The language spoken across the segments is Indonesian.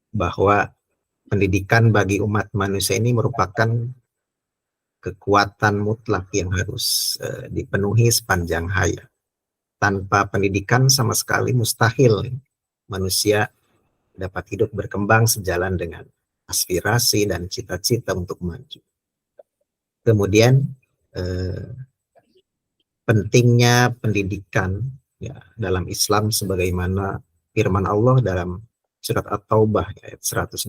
bahwa pendidikan bagi umat manusia ini merupakan kekuatan mutlak yang harus dipenuhi sepanjang hayat. Tanpa pendidikan sama sekali mustahil manusia dapat hidup berkembang sejalan dengan aspirasi dan cita-cita untuk maju. Kemudian pentingnya pendidikan ya, dalam Islam sebagaimana firman Allah dalam surat At-Taubah ayat 122,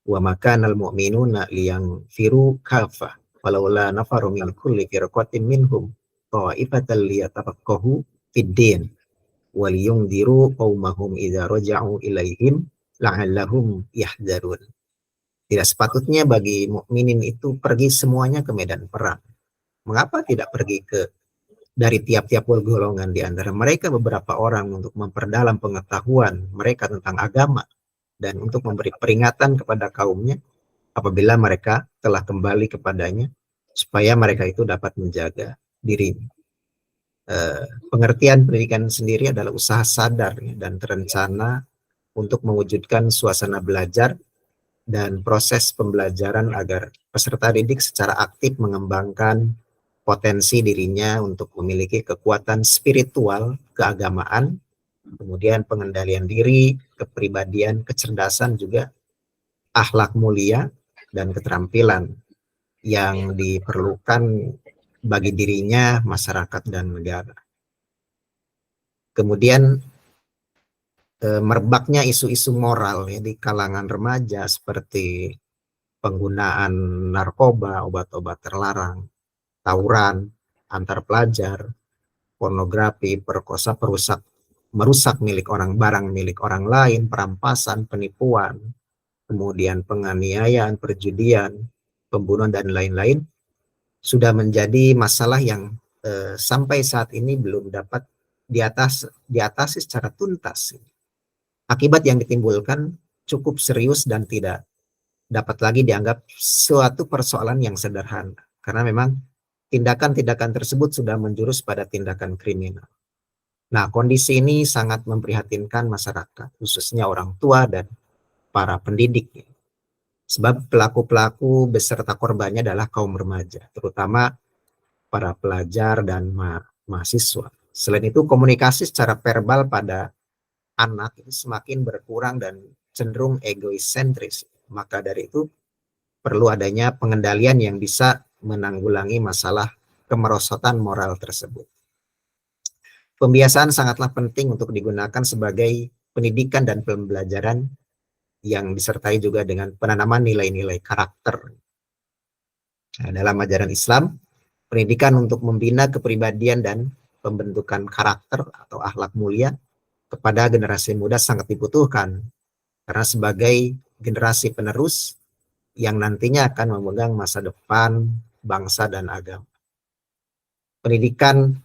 wa makanal mu'minuna liyanfiru kafah walaula nafaru min kulli firqatin minhum ta'ifatan liyatafaqahu fid-din waliyundiru qaumahum idza raja'u ilaihim la'allahum yahdzarun. Tidak sepatutnya bagi mukminin itu pergi semuanya ke medan perang. Mengapa tidak pergi dari tiap-tiap golongan di antara mereka beberapa orang untuk memperdalam pengetahuan mereka tentang agama dan untuk memberi peringatan kepada kaumnya apabila mereka telah kembali kepadanya supaya mereka itu dapat menjaga dirinya. Pengertian pendidikan sendiri adalah usaha sadar dan terencana untuk mewujudkan suasana belajar dan proses pembelajaran agar peserta didik secara aktif mengembangkan potensi dirinya untuk memiliki kekuatan spiritual, keagamaan, kemudian pengendalian diri, kepribadian, kecerdasan, juga akhlak mulia, dan keterampilan yang diperlukan bagi dirinya, masyarakat, dan negara. Kemudian merebaknya isu-isu moral ya, di kalangan remaja seperti penggunaan narkoba, obat-obat terlarang, tawuran antar pelajar, pornografi, perkosa, merusak milik orang, barang milik orang lain, perampasan, penipuan, kemudian penganiayaan, perjudian, pembunuhan, dan lain-lain, sudah menjadi masalah yang sampai saat ini belum dapat diatasi secara tuntas. Akibat yang ditimbulkan cukup serius dan tidak dapat lagi dianggap suatu persoalan yang sederhana, karena memang tindakan-tindakan tersebut sudah menjurus pada tindakan kriminal. Nah, kondisi ini sangat memprihatinkan masyarakat, khususnya orang tua dan para pendidik. Sebab pelaku-pelaku beserta korbannya adalah kaum remaja, terutama para pelajar dan mahasiswa. Selain itu, komunikasi secara verbal pada anak itu semakin berkurang dan cenderung egoisentris. Maka dari itu, perlu adanya pengendalian yang bisa menanggulangi masalah kemerosotan moral tersebut. Pembiasaan sangatlah penting untuk digunakan sebagai pendidikan dan pembelajaran yang disertai juga dengan penanaman nilai-nilai karakter. Nah, dalam ajaran Islam, pendidikan untuk membina kepribadian dan pembentukan karakter atau akhlak mulia kepada generasi muda sangat dibutuhkan, karena sebagai generasi penerus yang nantinya akan memegang masa depan bangsa dan agama. Pendidikan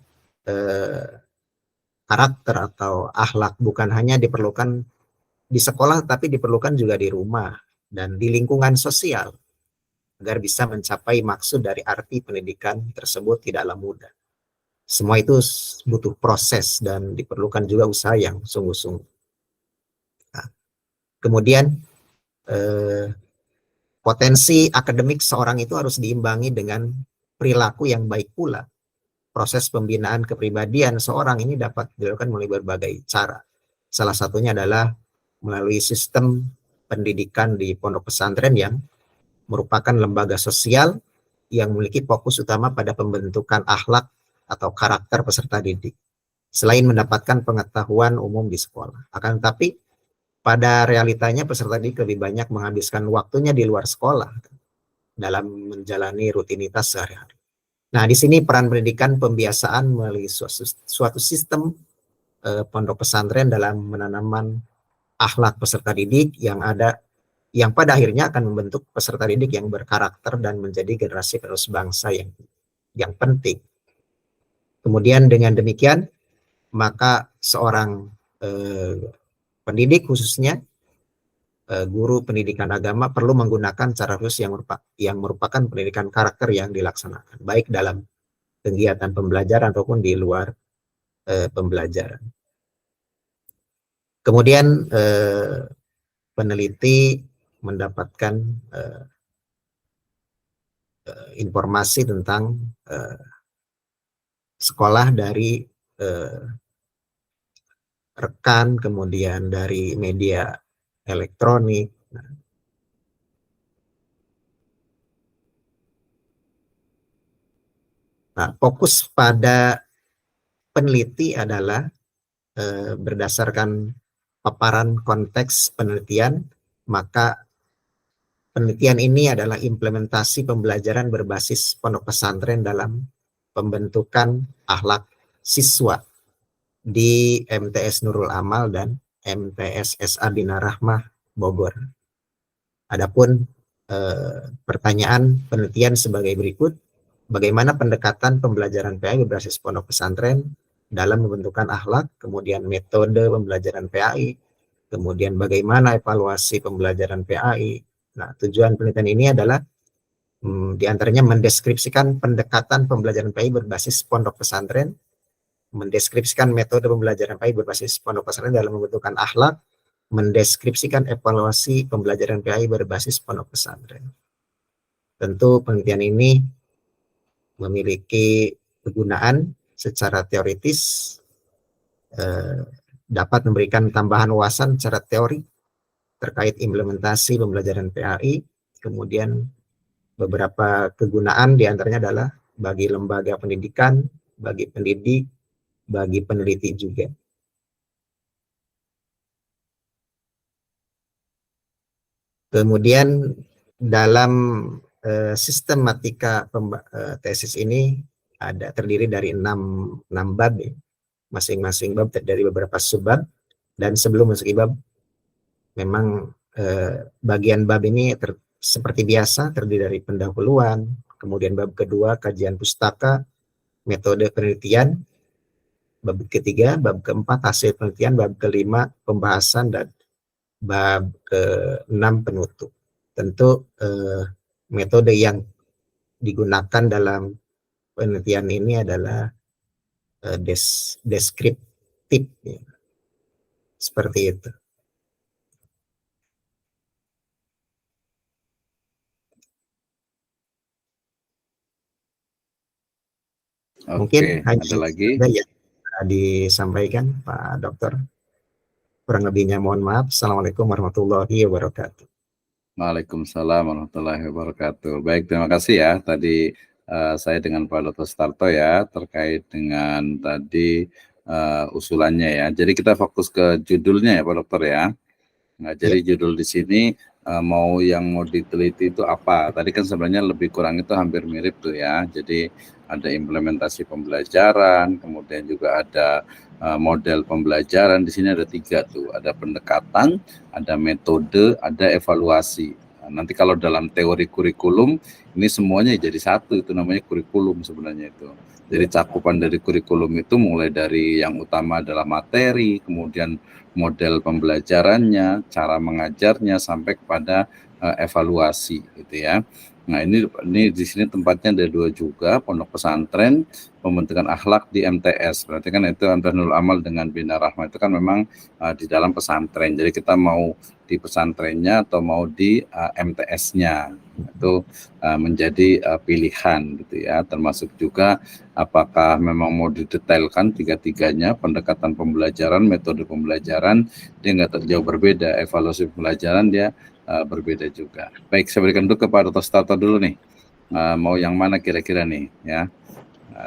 karakter atau akhlak bukan hanya diperlukan di sekolah, tapi diperlukan juga di rumah dan di lingkungan sosial agar bisa mencapai maksud dari arti pendidikan tersebut tidaklah mudah. Semua itu butuh proses dan diperlukan juga usaha yang sungguh-sungguh. Nah, kemudian potensi akademik seorang itu harus diimbangi dengan perilaku yang baik pula. Proses pembinaan kepribadian seorang ini dapat dilakukan melalui berbagai cara. Salah satunya adalah melalui sistem pendidikan di pondok pesantren yang merupakan lembaga sosial yang memiliki fokus utama pada pembentukan akhlak atau karakter peserta didik, selain mendapatkan pengetahuan umum di sekolah. Akan tetapi, pada realitanya peserta didik lebih banyak menghabiskan waktunya di luar sekolah dalam menjalani rutinitas sehari-hari. Nah, di sini peran pendidikan pembiasaan melalui suatu sistem pondok pesantren dalam menanamkan akhlak peserta didik yang pada akhirnya akan membentuk peserta didik yang berkarakter dan menjadi generasi penerus bangsa yang penting. Kemudian dengan demikian, maka seorang pendidik khususnya guru pendidikan agama perlu menggunakan cara khusus yang merupakan pendidikan karakter yang dilaksanakan, baik dalam kegiatan pembelajaran ataupun di luar pembelajaran. Kemudian peneliti mendapatkan informasi tentang sekolah dari rekan, kemudian dari media elektronik. Nah, fokus pada peneliti adalah berdasarkan paparan konteks penelitian, maka penelitian ini adalah implementasi pembelajaran berbasis pondok pesantren dalam pembentukan akhlak siswa di MTS Nurul Amal dan MTS SA Bina Rahmah Bogor. Adapun pertanyaan penelitian sebagai berikut: bagaimana pendekatan pembelajaran PAI berbasis pondok pesantren dalam pembentukan akhlak, kemudian metode pembelajaran PAI, kemudian bagaimana evaluasi pembelajaran PAI. Nah, tujuan penelitian ini adalah diantaranya mendeskripsikan pendekatan pembelajaran PAI berbasis pondok pesantren, mendeskripsikan metode pembelajaran PAI berbasis pondok pesantren dalam pembentukan akhlak, mendeskripsikan evaluasi pembelajaran PAI berbasis pondok pesantren. Tentu penelitian ini memiliki kegunaan secara teoritis, dapat memberikan tambahan wawasan secara teori terkait implementasi pembelajaran PAI, kemudian beberapa kegunaan diantaranya adalah bagi lembaga pendidikan, bagi pendidik, bagi peneliti juga. Kemudian dalam sistematika tesis ini terdiri dari 6 bab, ya. Masing-masing bab dari beberapa subbab, dan sebelum masuk bab, memang bagian bab ini seperti biasa terdiri dari pendahuluan, kemudian bab kedua kajian pustaka, metode penelitian, bab ketiga, bab keempat hasil penelitian, bab kelima pembahasan, dan bab ke-6 penutup. Tentu metode yang digunakan dalam penelitian ini adalah deskriptif, ya. Seperti itu. Mungkin hanya ada lagi ya disampaikan Pak Dokter. Kurang lebihnya mohon maaf. Assalamualaikum warahmatullahi wabarakatuh. Waalaikumsalam warahmatullahi wabarakatuh. Baik, terima kasih ya. Tadi saya dengan Pak Dr. Starto ya terkait dengan tadi usulannya ya. Jadi kita fokus ke judulnya ya Pak Dokter ya. Nah, jadi judul di sini mau diteliti itu apa? Tadi kan sebenarnya lebih kurang itu hampir mirip tuh ya. Jadi ada implementasi pembelajaran, kemudian juga ada model pembelajaran. Di sini ada 3 tuh, ada pendekatan, ada metode, ada evaluasi. Nah, nanti kalau dalam teori kurikulum ini semuanya jadi satu, itu namanya kurikulum sebenarnya itu. Jadi cakupan dari kurikulum itu mulai dari yang utama adalah materi, kemudian model pembelajarannya, cara mengajarnya sampai kepada evaluasi gitu ya. Nah, ini di sini tempatnya ada 2 juga, pondok pesantren, pembentukan akhlak di MTS. Berarti kan itu MTS Nurul Amal dengan Bina Rahmah itu kan memang di dalam pesantren. Jadi kita mau di pesantrennya atau mau di MTS-nya itu menjadi pilihan gitu ya. Termasuk juga apakah memang mau didetailkan 3-tiganya, pendekatan pembelajaran, metode pembelajaran, dia nggak jauh berbeda, evaluasi pembelajaran dia berbeda juga. Baik, saya berikan dulu kepada Dr. Starto dulu nih. Mau yang mana kira-kira nih ya?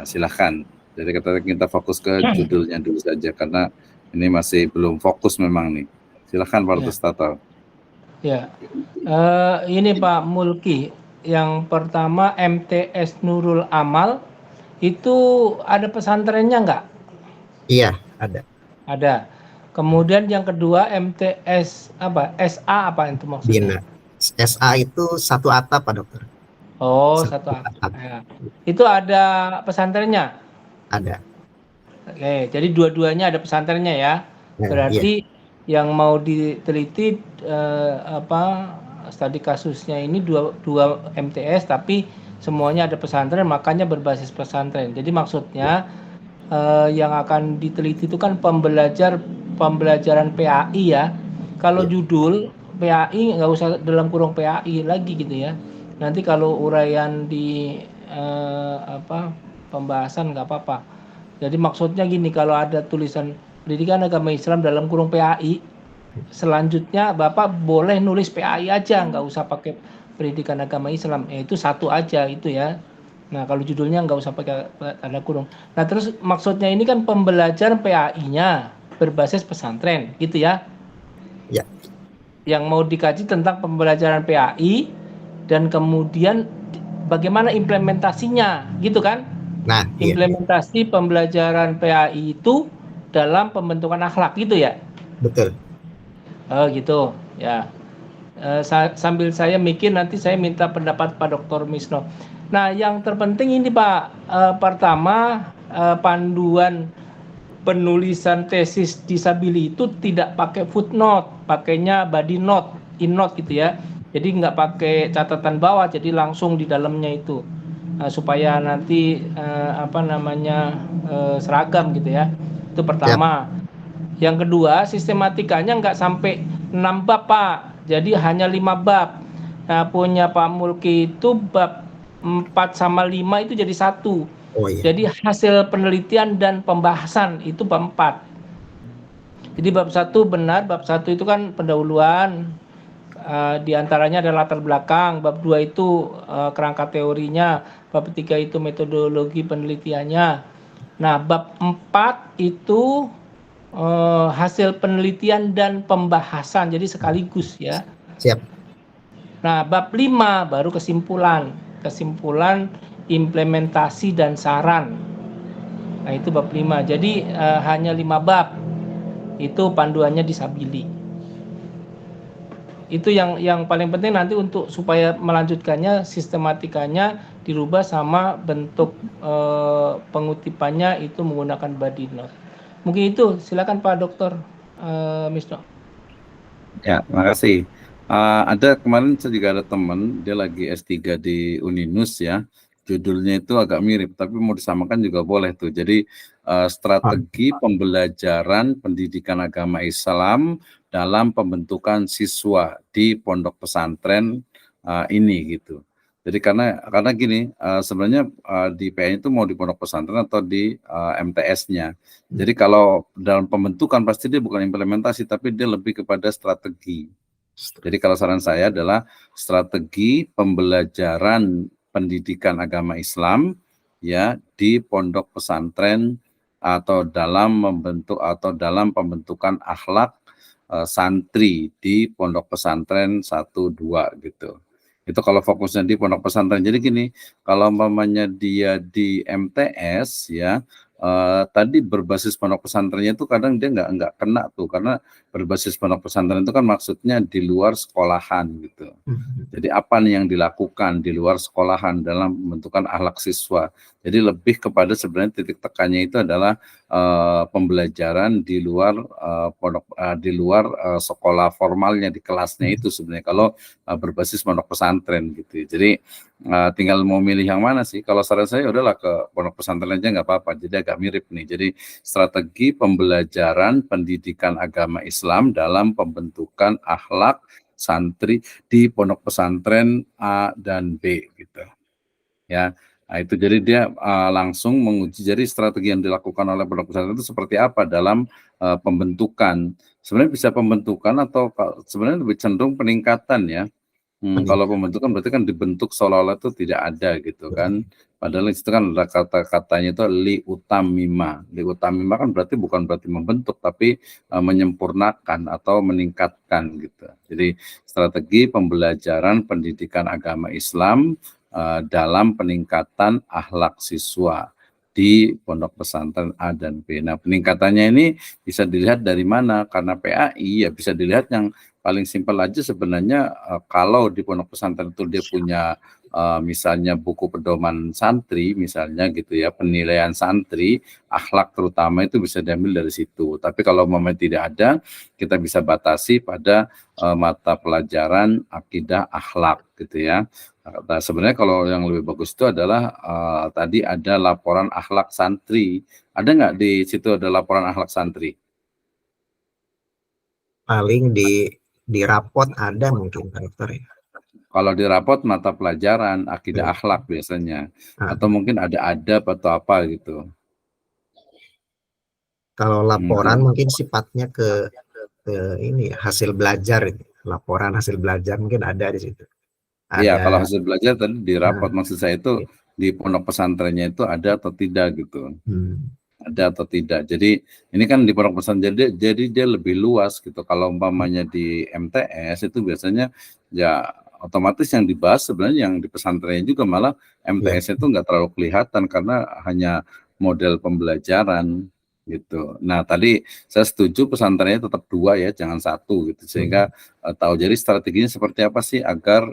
Silahkan. Jadi kita fokus ke judulnya dulu saja karena ini masih belum fokus memang nih. Silahkan Pak Dr. Starto. Ya, ini Pak Mulki. Yang pertama MTS Nurul Amal itu ada pesantrennya nggak? Iya, ada. Ada. Kemudian yang kedua MTS apa? SA apa itu maksudnya? Bina. SA itu satu atap Pak Dokter. Oh, satu atap. Ya. Itu ada pesantrennya? Ada. Oke, jadi dua-duanya ada pesantrennya ya. Berarti yang mau diteliti studi kasusnya ini dua MTS tapi semuanya ada pesantren, makanya berbasis pesantren. Jadi maksudnya yang akan diteliti itu kan pembelajaran PAI ya. Kalau judul PAI nggak usah dalam kurung PAI lagi gitu ya. Nanti kalau uraian di pembahasan nggak apa-apa. Jadi maksudnya gini, kalau ada tulisan pendidikan agama Islam dalam kurung PAI, selanjutnya Bapak boleh nulis PAI aja, nggak usah pakai pendidikan agama Islam. Itu satu aja itu ya. Nah, kalau judulnya nggak usah pakai tanda kurung. Nah, terus maksudnya ini kan pembelajaran PAI-nya berbasis pesantren, gitu ya? Ya. Yang mau dikaji tentang pembelajaran PAI dan kemudian bagaimana implementasinya, gitu kan? Nah, iya. Implementasi pembelajaran PAI itu dalam pembentukan akhlak, gitu ya? Betul. Oh, gitu, ya. Sambil saya mikir, nanti saya minta pendapat Pak Dr. Misno. Nah, yang terpenting ini Pak, pertama panduan penulisan tesis disabili itu tidak pakai footnote, pakainya body note, in note gitu ya. Jadi nggak pakai catatan bawah, jadi langsung di dalamnya itu, supaya nanti seragam gitu ya. Itu pertama. Yang kedua, sistematikanya nggak sampai 6 bab Pak, jadi hanya 5 bab. Nah, punya Pak Mulki itu bab 4 sama 5 itu jadi 1. Oh iya. Jadi hasil penelitian dan pembahasan itu bab 4. Jadi bab 1 benar, bab 1 itu kan pendahuluan, di antaranya ada latar belakang, bab 2 itu kerangka teorinya, bab 3 itu metodologi penelitiannya. Nah, bab 4 itu hasil penelitian dan pembahasan, jadi sekaligus ya. Siap. Nah, bab 5 baru kesimpulan implementasi dan saran. Nah, itu bab 5. Jadi hanya 5 bab. Itu panduannya disabili. Itu yang paling penting nanti untuk supaya melanjutkannya, sistematikanya dirubah sama bentuk pengutipannya itu menggunakan body note. Mungkin itu, silakan Pak Dr. Misno. Ya, makasih. Ada kemarin saya juga ada teman, dia lagi S3 di Uninus ya. Judulnya itu agak mirip, tapi mau disamakan juga boleh tuh. Jadi strategi pembelajaran pendidikan agama Islam dalam pembentukan siswa di pondok pesantren ini gitu. Jadi karena gini, sebenarnya di PN itu mau di pondok pesantren atau di MTS-nya. Jadi kalau dalam pembentukan pasti dia bukan implementasi, tapi dia lebih kepada strategi. Jadi kalau saran saya adalah strategi pembelajaran pendidikan agama Islam ya di pondok pesantren atau dalam pembentukan akhlak santri di pondok pesantren 1-2 gitu. Itu kalau fokusnya di pondok pesantren. Jadi gini, kalau umpamanya dia di MTS ya, tadi berbasis pondok pesantrennya itu kadang dia nggak kena tuh, karena berbasis pondok pesantren itu kan maksudnya di luar sekolahan gitu. Jadi apa nih yang dilakukan di luar sekolahan dalam pembentukan akhlak siswa. Jadi lebih kepada sebenarnya titik tekannya itu adalah pembelajaran di luar di luar sekolah formalnya di kelasnya itu sebenarnya kalau berbasis pondok pesantren gitu. Jadi tinggal mau milih yang mana sih. Kalau saran saya udahlah ke pondok pesantren aja nggak apa-apa. Jadi agak mirip nih. Jadi strategi pembelajaran pendidikan agama Islam dalam pembentukan akhlak santri di pondok pesantren A dan B gitu. Ya. Nah, itu jadi dia langsung menguji. Jadi strategi yang dilakukan oleh pondok pesantren itu seperti apa dalam pembentukan. Sebenarnya bisa pembentukan atau sebenarnya lebih cenderung peningkatan ya. Kalau pembentukan berarti kan dibentuk seolah-olah itu tidak ada gitu kan. Padahal itu kan ada kata-katanya itu li utamima. Li utamima kan berarti bukan berarti membentuk, tapi menyempurnakan atau meningkatkan gitu. Jadi strategi pembelajaran pendidikan agama Islam dalam peningkatan akhlak siswa di pondok pesantren A dan B. Nah, peningkatannya ini bisa dilihat dari mana? Karena PAI ya bisa dilihat yang paling simpel aja sebenarnya, kalau di pondok pesantren itu dia punya misalnya buku pedoman santri misalnya gitu ya, penilaian santri, akhlak terutama itu bisa diambil dari situ. Tapi kalau memang tidak ada, kita bisa batasi pada mata pelajaran akidah akhlak gitu ya. Nah, sebenarnya kalau yang lebih bagus itu adalah tadi ada laporan akhlak santri. Ada nggak di situ ada laporan akhlak santri? Paling di Di rapot ada mungkin Pak Dokter ya. Kalau di rapot mata pelajaran akidah Iya. akhlak biasanya, Ah, atau mungkin ada adab atau apa gitu. Kalau laporan Mhm. mungkin sifatnya ke ini ya, hasil belajar ini. Laporan hasil belajar mungkin ada di situ. Iya, kalau Ada. hasil belajar tadi di rapot, Nah, maksud saya itu iya. di pondok pesantrennya itu ada atau tidak gitu. Hmm, Ada atau tidak. Jadi ini kan di pondok pesantren jadi dia lebih luas gitu. Kalau umpamanya di MTS itu biasanya ya otomatis yang dibahas sebenarnya yang di pesantrennya juga, malah iya. MTS itu nggak terlalu kelihatan karena hanya model pembelajaran gitu. Nah tadi saya setuju pesantrennya tetap 2 ya, jangan 1 gitu, sehingga Hmm, tahu jadi strateginya seperti apa sih agar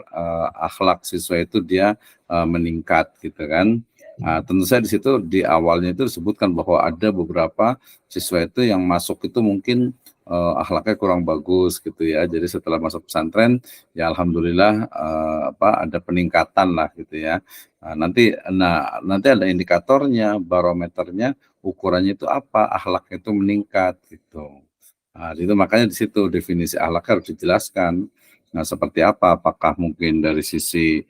akhlak siswa itu dia meningkat gitu kan. Nah, tentu saja di situ di awalnya itu disebutkan bahwa ada beberapa siswa itu yang masuk itu mungkin akhlaknya kurang bagus gitu ya. Jadi setelah masuk pesantren ya alhamdulillah ada peningkatan lah gitu ya. Nanti ada indikatornya, barometernya, ukurannya itu apa, akhlaknya itu meningkat gitu. Nah, itu makanya di situ definisi akhlak harus dijelaskan. Nah, seperti apa? Apakah mungkin dari sisi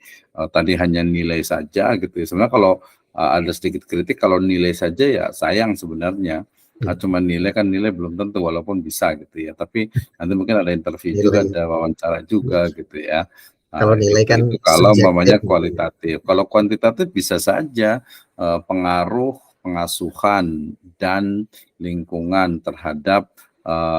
tadi hanya nilai saja gitu ya. Sebenarnya kalau ada sedikit kritik, kalau nilai saja ya sayang sebenarnya. iya. Cuma nilai kan nilai belum tentu walaupun bisa gitu ya. Tapi nanti mungkin ada interview juga, Nilai. ada wawancara juga gitu ya. Kalau nilai kan Itu kalau subjektif umpamanya gitu ya. kualitatif. Kalau kuantitatif bisa saja pengaruh pengasuhan dan lingkungan terhadap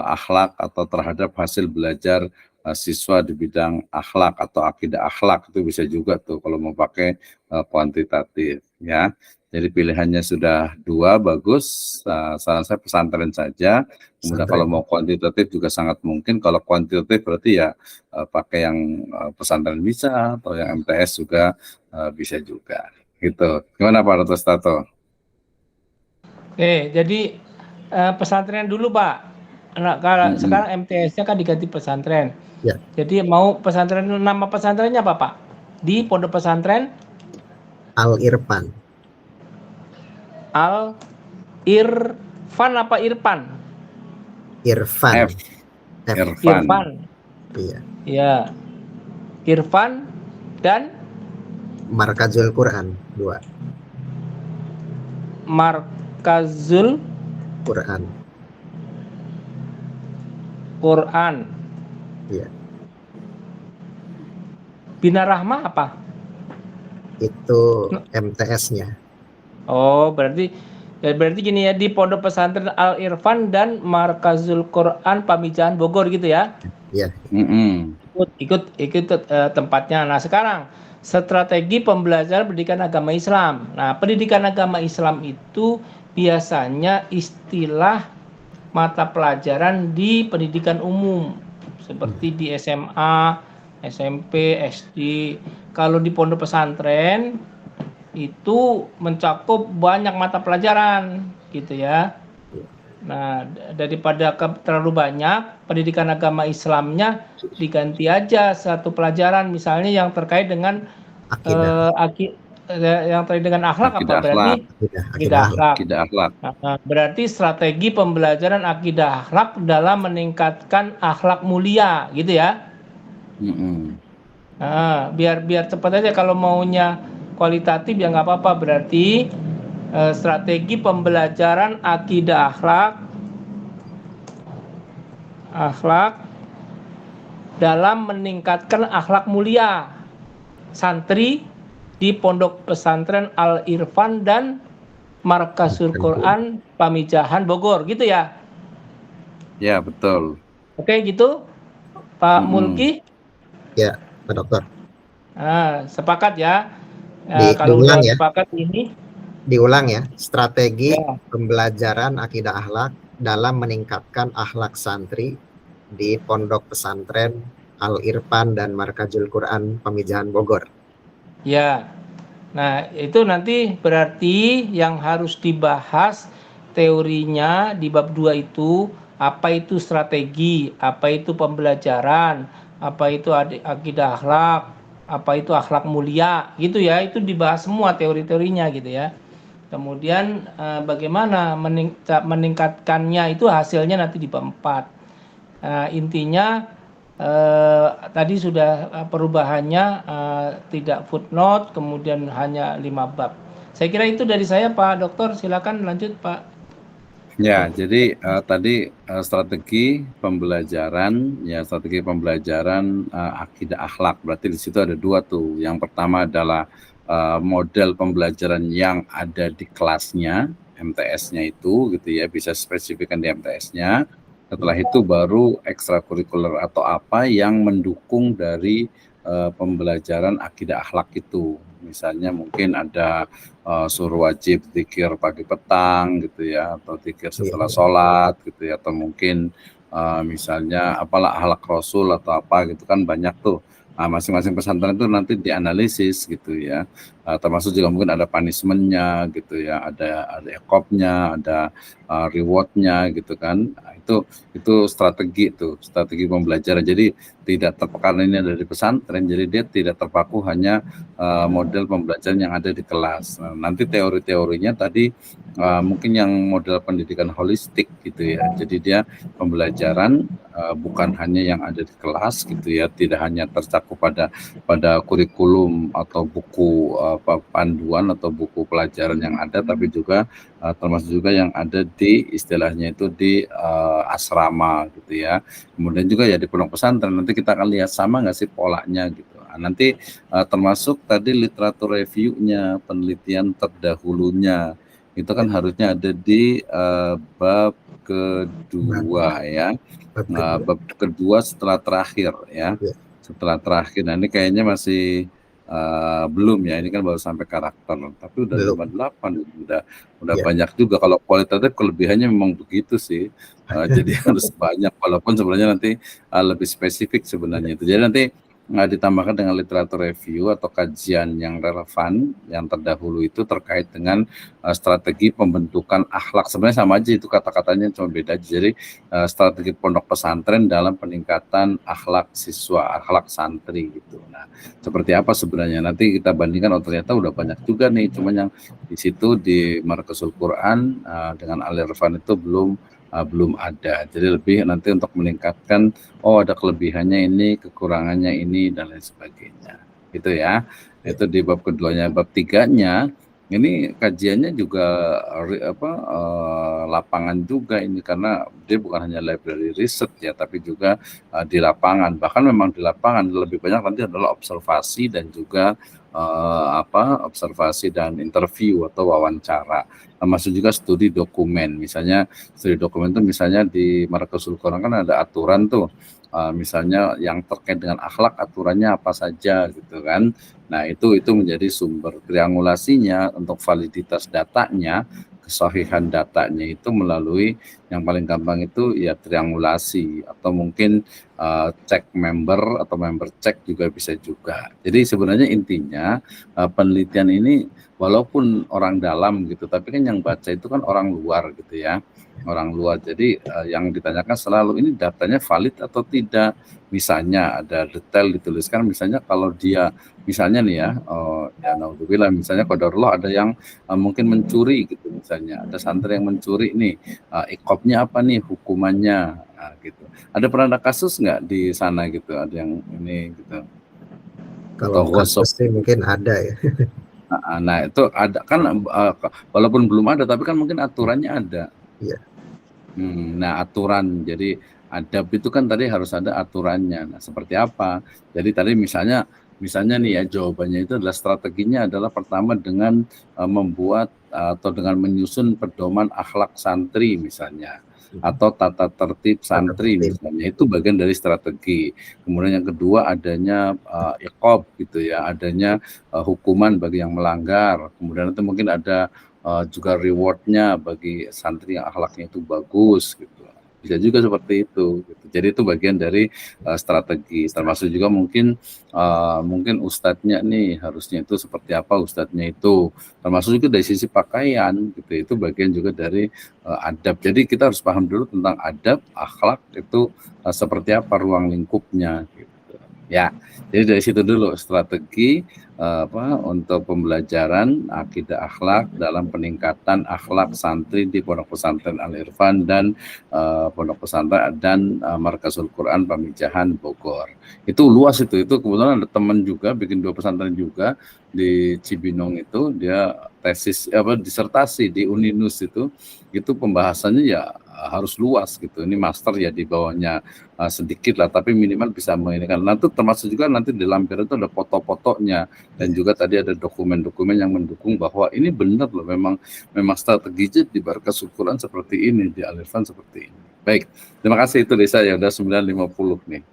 akhlak atau terhadap hasil belajar siswa di bidang akhlak atau akidah akhlak, itu bisa juga tuh kalau mau pakai kuantitatif ya. Jadi pilihannya sudah 2 bagus, saran saya pesantren saja. Kemudian kalau Pesantren. mau kuantitatif juga sangat mungkin. Kalau kuantitatif berarti ya pakai yang pesantren bisa, atau yang MTS juga bisa juga. Gitu. Gimana Pak Dr. Stato? Oke, jadi pesantren dulu Pak. Nah, kalau Mm-mm. sekarang MTS-nya kan diganti pesantren. Ya, Jadi mau pesantren, nama pesantrennya apa Pak? Di pondok pesantren Al Irfan. Al Irfan apa Irfan? Irfan. F. F. Irfan. Irfan. Iya. Ya, Irfan dan Markazul Quran 2. Markazul Quran. Quran. Iya. Bina Rahmah apa? Itu MTS-nya. Oh, berarti gini ya, di Pondok Pesantren Al Irfan dan Markazul Quran Pamijahan Bogor gitu ya. Iya. Mm-mm. Ikut tempatnya. Nah, sekarang strategi pembelajaran pendidikan agama Islam. Nah, pendidikan agama Islam itu biasanya istilah mata pelajaran di pendidikan umum seperti di SMA, SMP, SD. Kalau di pondok pesantren itu mencakup banyak mata pelajaran gitu ya. Nah, daripada terlalu banyak, pendidikan agama Islamnya diganti aja satu pelajaran, misalnya yang terkait dengan Akidah. yang terkait dengan akhlak apa? Akidah Berarti akhlak. Akidah akidah akhlak. akhlak. Akidah akhlak. Nah, berarti strategi pembelajaran akidah akhlak dalam meningkatkan akhlak mulia, gitu ya. Mm-mm. Nah, biar cepat aja, kalau maunya kualitatif ya nggak apa-apa. Berarti strategi pembelajaran akidah akhlak dalam meningkatkan akhlak mulia santri di Pondok Pesantren Al Irfan dan Markazul Quran Pamijahan Bogor, gitu ya. Ya, betul. Oke, gitu Pak Mm-mm. Mulki. Ya, Pak Dokter. Nah, sepakat ya. Kalau Diulang udah ya. sepakat ini, Diulang ya. Strategi ya. pembelajaran akidah akhlak dalam meningkatkan akhlak santri di Pondok Pesantren Al Irfan dan Markazul Quran Pamijahan Bogor. Ya. Nah, itu nanti berarti yang harus dibahas teorinya di bab 2 itu, apa itu strategi, apa itu pembelajaran, apa itu akidah akhlak, apa itu akhlak mulia, gitu ya. Itu dibahas semua teori-teorinya gitu ya. Kemudian bagaimana meningkatkannya, itu hasilnya nanti di bab 4. Intinya tadi sudah perubahannya tidak footnote, kemudian hanya 5 bab. Saya kira itu dari saya, Pak Dokter. Silakan lanjut, Pak. Ya, jadi tadi strategi pembelajaran, ya strategi pembelajaran akidah akhlak. Berarti di situ ada dua tuh. Yang pertama adalah model pembelajaran yang ada di kelasnya, MTS-nya itu, gitu ya, bisa spesifikkan di MTS-nya. Setelah itu baru ekstrakurikuler atau apa yang mendukung dari pembelajaran akidah akhlak itu. Misalnya mungkin ada suruh wajib zikir pagi petang gitu ya, atau zikir setelah sholat gitu ya, atau mungkin misalnya apalah akhlak Rasul atau apa gitu kan, banyak tuh. Masing-masing pesantren itu nanti dianalisis gitu ya, termasuk juga mungkin ada punishment-nya gitu ya, ada ekopnya, ada reward-nya gitu kan. Itu strategi pembelajaran. Jadi tidak terpaku, ini dari pesantren, jadi dia tidak terpaku hanya model pembelajaran yang ada di kelas. Nanti teori-teorinya tadi mungkin yang model pendidikan holistik gitu ya. Jadi dia pembelajaran bukan hanya yang ada di kelas gitu ya, tidak hanya tercakup pada kurikulum atau buku panduan atau buku pelajaran yang ada, tapi juga termasuk juga yang ada di istilahnya itu di asrama gitu ya. Kemudian juga ya di pondok pesantren, nanti kita akan lihat sama nggak sih polanya gitu. Nanti termasuk tadi literatur reviewnya, penelitian terdahulunya, itu kan harusnya ada di bab kedua ya. Bab kedua setelah terakhir ya. Setelah terakhir. Nah ini kayaknya masih belum ya, ini kan baru sampai karakter, tapi udah 58, udah banyak juga. Kalau kualitatif kelebihannya memang begitu sih, jadi harus banyak, walaupun sebenarnya nanti lebih spesifik sebenarnya itu. Jadi nanti ditambahkan dengan literatur review atau kajian yang relevan yang terdahulu itu terkait dengan strategi pembentukan akhlak. Sebenarnya sama aja itu kata-katanya, cuma beda. Jadi strategi pondok pesantren dalam peningkatan akhlak siswa, akhlak santri gitu. Nah, seperti apa sebenarnya? Nanti kita bandingkan, oh ternyata udah banyak juga nih. Cuman yang di situ di Markasul Quran dengan Al-Irfan itu belum ada. Jadi lebih nanti untuk meningkatkan, oh ada kelebihannya ini, kekurangannya ini, dan lain sebagainya. Itu ya. Itu di bab keduanya. Bab tiganya ini kajiannya juga lapangan juga ini, karena dia bukan hanya library research ya, tapi juga di lapangan. Bahkan memang di lapangan lebih banyak nanti adalah observasi dan juga observasi dan interview atau wawancara. Termasuk juga studi dokumen. Misalnya studi dokumen itu misalnya di Markasul Quran kan ada aturan tuh. Misalnya yang terkait dengan akhlak, aturannya apa saja gitu kan. Nah itu menjadi sumber triangulasinya untuk validitas datanya, kesahihan datanya itu melalui yang paling gampang itu ya triangulasi, atau mungkin cek member atau member cek juga bisa juga. Jadi sebenarnya intinya penelitian ini walaupun orang dalam gitu, tapi kan yang baca itu kan orang luar gitu ya, orang luar. Jadi yang ditanyakan selalu ini datanya valid atau tidak. Misalnya ada detail dituliskan, misalnya kalau dia misalnya nih ya, ya naudzubillah, misalnya qadarullah ada yang mungkin mencuri gitu, misalnya ada santri yang mencuri nih, iqobnya apa nih, hukumannya, gitu. Ada pernah ada kasus nggak di sana gitu, ada yang ini gitu? Kalau kasus sih mungkin ada ya. Nah itu ada kan, walaupun belum ada tapi kan mungkin aturannya ada. Iya. Nah aturan, jadi adab itu kan tadi harus ada aturannya. Nah seperti apa? Jadi tadi misalnya nih ya, jawabannya itu adalah strateginya adalah pertama dengan membuat atau dengan menyusun pedoman akhlak santri misalnya, atau tata tertib santri misalnya, itu bagian dari strategi. Kemudian yang kedua adanya iqab gitu ya, adanya hukuman bagi yang melanggar. Kemudian itu mungkin ada juga rewardnya bagi santri yang akhlaknya itu bagus gitu. Bisa juga seperti itu gitu. Jadi itu bagian dari strategi. Termasuk juga mungkin ustadznya nih harusnya itu seperti apa ustadznya itu. Termasuk juga dari sisi pakaian gitu. Itu bagian juga dari adab. Jadi kita harus paham dulu tentang adab, akhlak itu seperti apa ruang lingkupnya gitu. Ya, jadi dari situ dulu strategi untuk pembelajaran akidah akhlak dalam peningkatan akhlak santri di Pondok Pesantren Al Irfan dan Pondok Pesantren dan Markasul Quran Pamijahan Bogor. Itu luas itu kebetulan ada teman juga bikin 2 pesantren juga di Cibinong itu, dia tesis disertasi di Uninus itu pembahasannya ya harus luas gitu. Ini master ya di bawahnya sedikit lah, tapi minimal bisa menginginkan. Nanti termasuk juga nanti di lampiran itu ada foto-fotonya dan juga tadi ada dokumen-dokumen yang mendukung bahwa ini benar loh, memang strateginya di Barkas Syukuran seperti ini, di Alirfan seperti ini. Baik, terima kasih itu Desa ya udah 9.50 nih.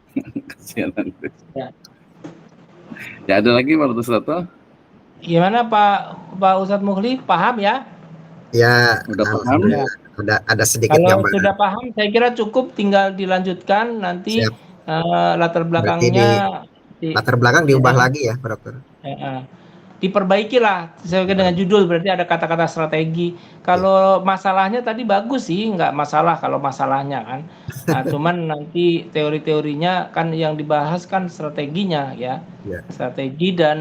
Kasihan nanti. Ya ada lagi Pak Lutfi? Gimana Pak Ustadz Muhli, paham ya? Ya, Udah paham? alhamdulillah. Ada sedikit Kalau gambaran. sudah paham, saya kira cukup, tinggal dilanjutkan nanti. Siap. Latar Berarti belakangnya latar belakang diubah lagi ya, Pak Dokter? diperbaiki lah sesuai dengan judul, berarti ada kata-kata strategi. Kalau masalahnya tadi bagus sih, nggak masalah kalau masalahnya kan. Nah, cuman nanti teori-teorinya kan yang dibahas kan strateginya ya. Ya. Strategi dan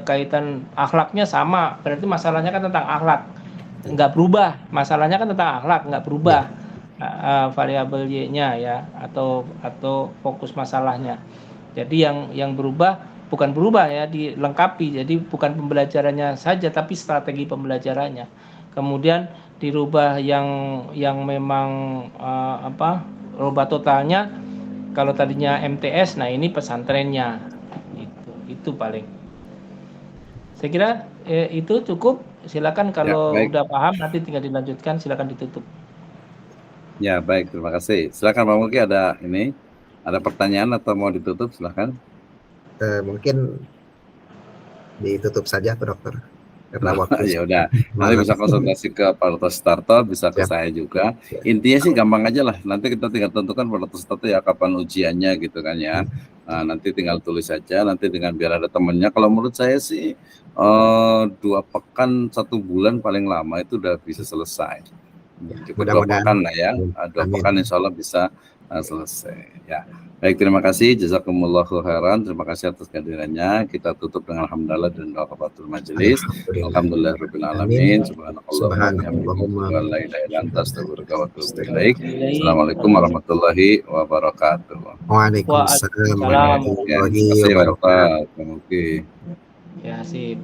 kaitan akhlaknya sama, berarti masalahnya kan tentang akhlak. Nggak berubah, masalahnya kan tentang akhlak, nggak berubah. Variabel Y-nya ya, atau fokus masalahnya. Jadi yang berubah ya, dilengkapi. Jadi bukan pembelajarannya saja tapi strategi pembelajarannya. Kemudian dirubah yang memang rubah totalnya. Kalau tadinya MTS, nah ini pesantrennya. Itu paling. Saya kira itu cukup. Silakan kalau Ya, udah paham nanti tinggal dilanjutkan, silakan ditutup. Ya, baik, terima kasih. Silakan Pak Muki, ada pertanyaan atau mau ditutup, silakan. Mungkin ditutup saja Pak Dokter, karena waktu Ya udah, nanti malam. bisa konsultasi ke Pak Dr. Starto, bisa ke Siap. saya juga. Ya. Intinya sih gampang aja lah. Nanti kita tinggal tentukan Pak Dr. Starto ya kapan ujiannya gitu kan ya. Nah, nanti tinggal tulis saja. Nanti dengan biar ada temennya. Kalau menurut saya sih 2 pekan 1 bulan paling lama itu udah bisa selesai. Cukup 2 Mudah-mudahan. pekan lah ya. 2 Amin. pekan insya Allah bisa selesai. Ya. Baik, terima kasih. Jazakumullahu khairan. Terima kasih atas kehadirannya. Kita tutup dengan alhamdulillah dan doa kafatul majelis. Alhamdulillahirabbil alamin. Subhanakallahumma wa la ilaha illa anta astaghfiruka wa atubu ilaik. Assalamualaikum warahmatullahi wabarakatuh. Waalaikumsalam Ya, warahmatullahi terima kasih Pak wabarakatuh. Dokter. Oke. Ya, sip.